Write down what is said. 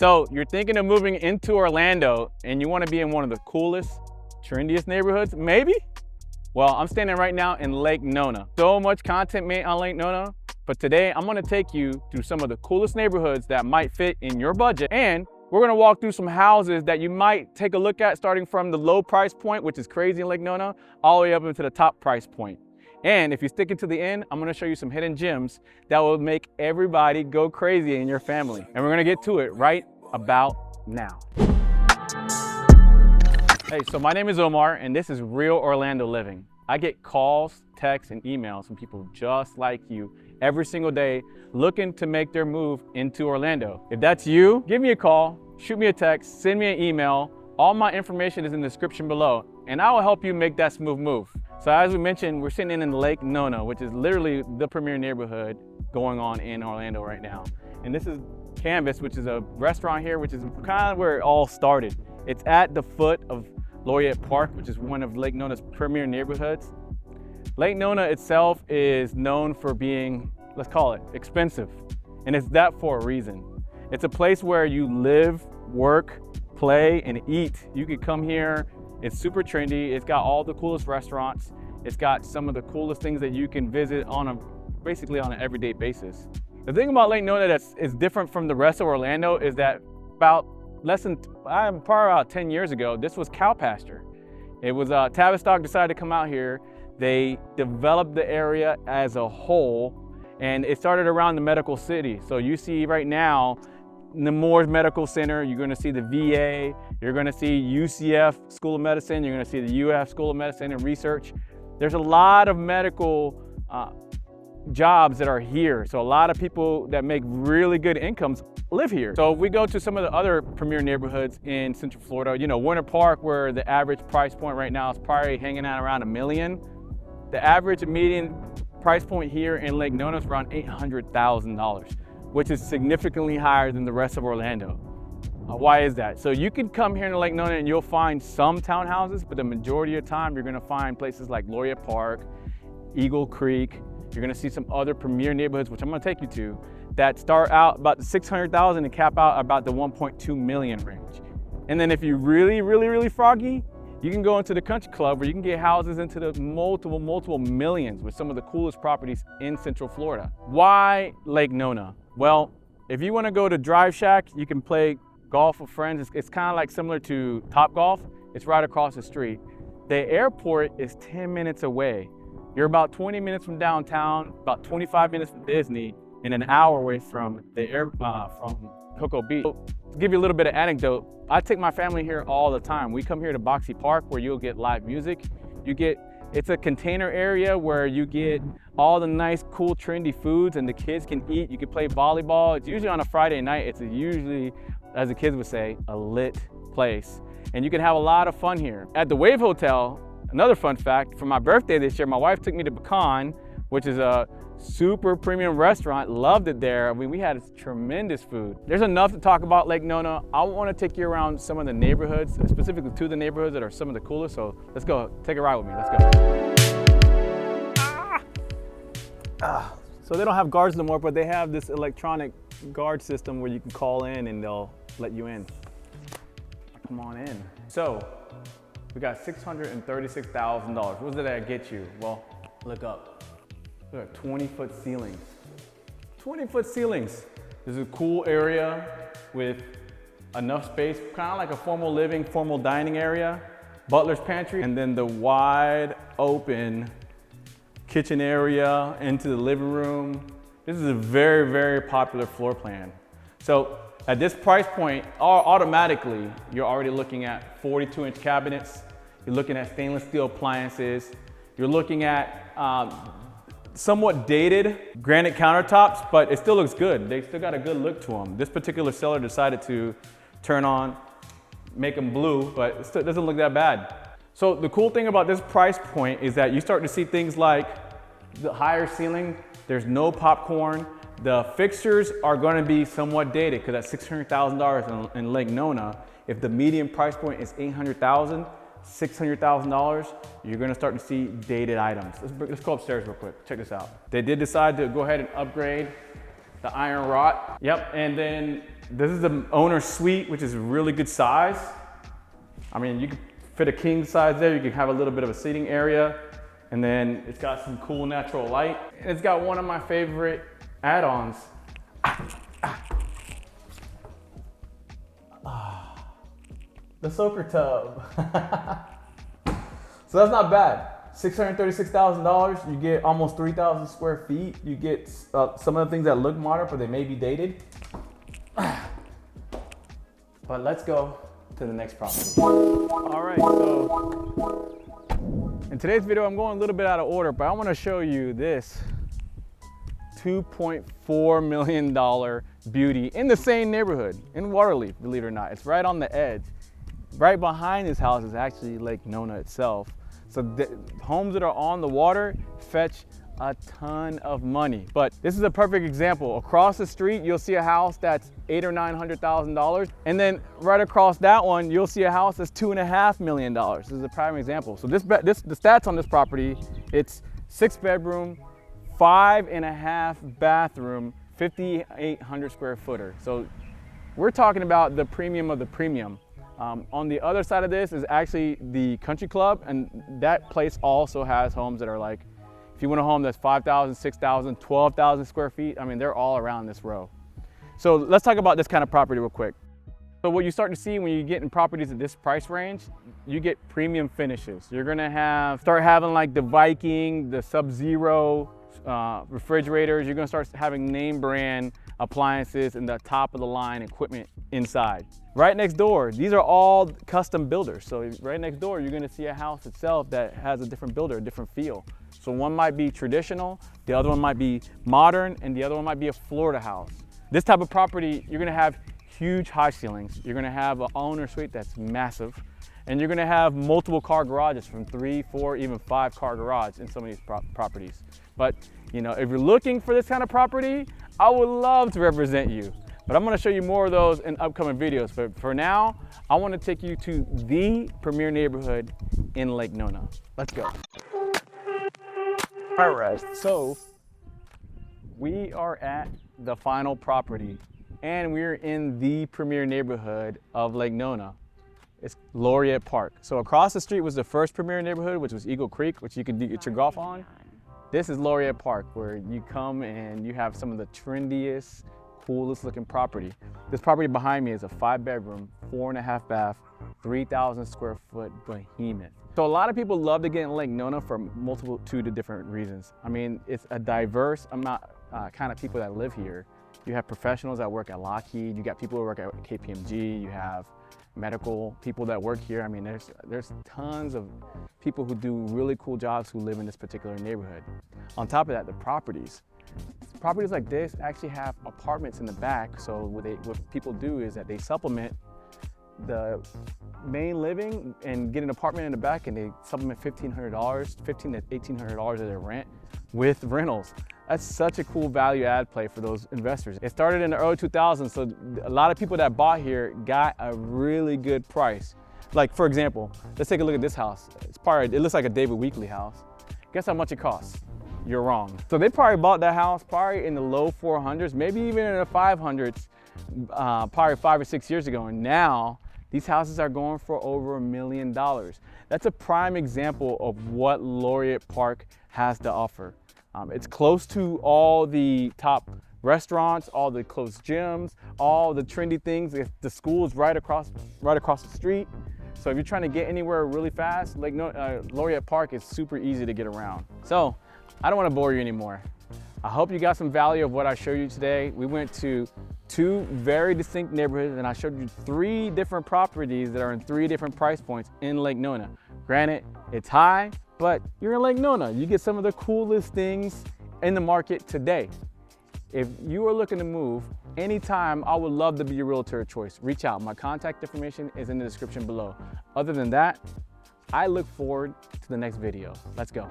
So you're thinking of moving into Orlando and you want to be in one of the coolest, trendiest neighborhoods, maybe? Well, I'm standing right now in Lake Nona. So much content made on Lake Nona, but today I'm gonna take you through some of the coolest neighborhoods that might fit in your budget, and we're gonna walk through some houses that you might take a look at, starting from the low price point, which is crazy in Lake Nona, all the way up into the top price point. And if you stick it to the end, I'm gonna show you some hidden gems that will make everybody go crazy in your family. And we're gonna get to it right about now. Hey, so my name is Omar, and this is Real Orlando Living. I get calls, texts, and emails from people just like you every single day looking to make their move into Orlando. If that's you, give me a call, shoot me a text, send me an email. All my information is in the description below, and I will help you make that smooth move. So as we mentioned, we're sitting in Lake Nona, which is literally the premier neighborhood going on in Orlando right now. And this is Canvas, which is a restaurant here, which is kind of where it all started. It's at the foot of Laureate Park, which is one of Lake Nona's premier neighborhoods. Lake Nona itself is known for being, let's call it, expensive. And it's that for a reason. It's a place where you live, work, play, and eat. You could come here. It's super trendy. It's got all the coolest restaurants. It's got some of the coolest things that you can visit basically on an everyday basis. The thing about Lake Nona that is different from the rest of Orlando is that probably about 10 years ago, this was cow pasture. It was Tavistock decided to come out here. They developed the area as a whole, and it started around the medical city. So you see right now, Nemours Medical Center, you're gonna see the VA, you're gonna see UCF School of Medicine, you're gonna see the UF School of Medicine and Research. There's a lot of medical jobs that are here. So a lot of people that make really good incomes live here. So if we go to some of the other premier neighborhoods in Central Florida, you know, Winter Park, where the average price point right now is probably hanging out around $1 million. The average median price point here in Lake Nona is around $800,000, which is significantly higher than the rest of Orlando. Why is that? So you can come here in Lake Nona and you'll find some townhouses, but the majority of the time you're gonna find places like Laureate Park, Eagle Creek. You're gonna see some other premier neighborhoods, which I'm gonna take you to, that start out about the 600,000 and cap out about the 1.2 million range. And then if you're really froggy, you can go into the country club where you can get houses into the multiple millions with some of the coolest properties in Central Florida. Why Lake Nona? Well, if you wanna go to Drive Shack, you can play golf with friends. It's kind of like similar to Top Golf. It's right across the street. The airport is 10 minutes away. You're about 20 minutes from downtown, about 25 minutes from Disney, and an hour away from from Cocoa Beach. So, to give you a little bit of anecdote, I take my family here all the time. We come here to Boxy Park where you'll get live music. It's a container area where you get all the nice, cool, trendy foods and the kids can eat. You can play volleyball. It's usually on a Friday night. It's usually, as the kids would say, a lit place. And you can have a lot of fun here. At the Wave Hotel, another fun fact, for my birthday this year, my wife took me to Pecan, which is a super premium restaurant. Loved it there. I mean, we had tremendous food. There's enough to talk about Lake Nona. I want to take you around some of the neighborhoods, specifically to the neighborhoods that are some of the coolest. So let's go, take a ride with me. Let's go. So they don't have guards no more, but they have this electronic guard system where you can call in and they'll let you in. Come on in. So, we got $636,000. What did that get you? Well, look up. Look at 20-foot ceilings. 20-foot ceilings. This is a cool area with enough space, kind of like a formal living, formal dining area, butler's pantry, and then the wide open kitchen area into the living room. This is a very popular floor plan. So at this price point, automatically, you're already looking at 42-inch cabinets. You're looking at stainless steel appliances. You're looking at somewhat dated granite countertops, but it still looks good. They still got a good look to them. This particular seller decided to make them blue, but it still doesn't look that bad. So the cool thing about this price point is that you start to see things like the higher ceiling. There's no popcorn. The fixtures are going to be somewhat dated because at $600,000 in Lake Nona, if the median price point is $800,000, $600,000, you're going to start to see dated items. Let's go upstairs real quick. Check this out. They did decide to go ahead and upgrade the iron rot. Yep, and then this is the owner's suite, which is really good size. I mean, you could fit a king size there. You can have a little bit of a seating area. And then it's got some cool natural light. And it's got one of my favorite add-ons. The soaker tub. So that's not bad. $636,000, you get almost 3,000 square feet. You get some of the things that look modern, but they may be dated. But let's go to the next property. All right, so in today's video, I'm going a little bit out of order, but I want to show you this $2.4 million beauty in the same neighborhood, in Waterleaf, believe it or not. It's right on the edge. Right behind this house is actually Lake Nona itself. So the homes that are on the water fetch a ton of money. But this is a perfect example. Across the street, you'll see a house that's $800,000 or $900,000. And then right across that one, you'll see a house that's $2.5 million. This is a prime example. So the stats on this property, it's 6-bedroom, 5.5 bathroom, 5,800 square footer. So we're talking about the premium of the premium. On the other side of this is actually the country club, and that place also has homes that are like, if you want a home that's 5,000, 6,000, 12,000 square feet, I mean, they're all around this row. So let's talk about this kind of property real quick. So what you start to see when you get in properties at this price range, you get premium finishes. You're gonna start having like the Viking, the Sub-Zero refrigerators. You're gonna start having name brand appliances and the top of the line equipment inside. Right next door, these are all custom builders. So right next door, you're gonna see a house itself that has a different builder, a different feel. So one might be traditional, the other one might be modern, and the other one might be a Florida house. This type of property, you're gonna have huge high ceilings. You're gonna have an owner suite that's massive, and you're gonna have multiple car garages from 3, 4, even 5 car garage in some of these properties. But you know, if you're looking for this kind of property, I would love to represent you. But I'm gonna show you more of those in upcoming videos. But for now, I wanna take you to the premier neighborhood in Lake Nona. Let's go. All right, so we are at the final property, and we're in the premier neighborhood of Lake Nona. It's Laureate Park. So across the street was the first premier neighborhood, which was Eagle Creek, which you could get your golf on. This is Laureate Park, where you come and you have some of the trendiest, coolest looking property. This property behind me is a 5-bedroom, 4.5 bath, 3,000 square foot behemoth. So a lot of people love to get in Lake Nona for multitude of different reasons. I mean, it's a diverse amount, kind of people that live here. You have professionals that work at Lockheed, you got people who work at KPMG, you have medical people that work here. I mean, there's tons of people who do really cool jobs who live in this particular neighborhood. On top of that, the properties like this actually have apartments in the back. So what people do is that they supplement the main living and get an apartment in the back, and they supplement $1,500, $1,500 to $1,800 of their rent with rentals. That's such a cool value add play for those investors. It started in the early 2000s, so a lot of people that bought here got a really good price. Like, for example, let's take a look at this house. It looks like a David Weekley house. Guess how much it costs? You're wrong. So they probably bought that house probably in the low 400s, maybe even in the 500s, probably 5 or 6 years ago. And now these houses are going for over $1 million. That's a prime example of what Laureate Park has to offer. It's close to all the top restaurants, all the close gyms, all the trendy things. The school is right across the street. So if you're trying to get anywhere really fast, Laureate Park is super easy to get around. So I don't want to bore you anymore. I hope you got some value of what I showed you today. We went to 2 very distinct neighborhoods, and I showed you 3 different properties that are in 3 different price points in Lake Nona. Granted, it's high, but you're in Lake Nona. You get some of the coolest things in the market today. If you are looking to move anytime, I would love to be your realtor of choice. Reach out. My contact information is in the description below. Other than that, I look forward to the next video. Let's go.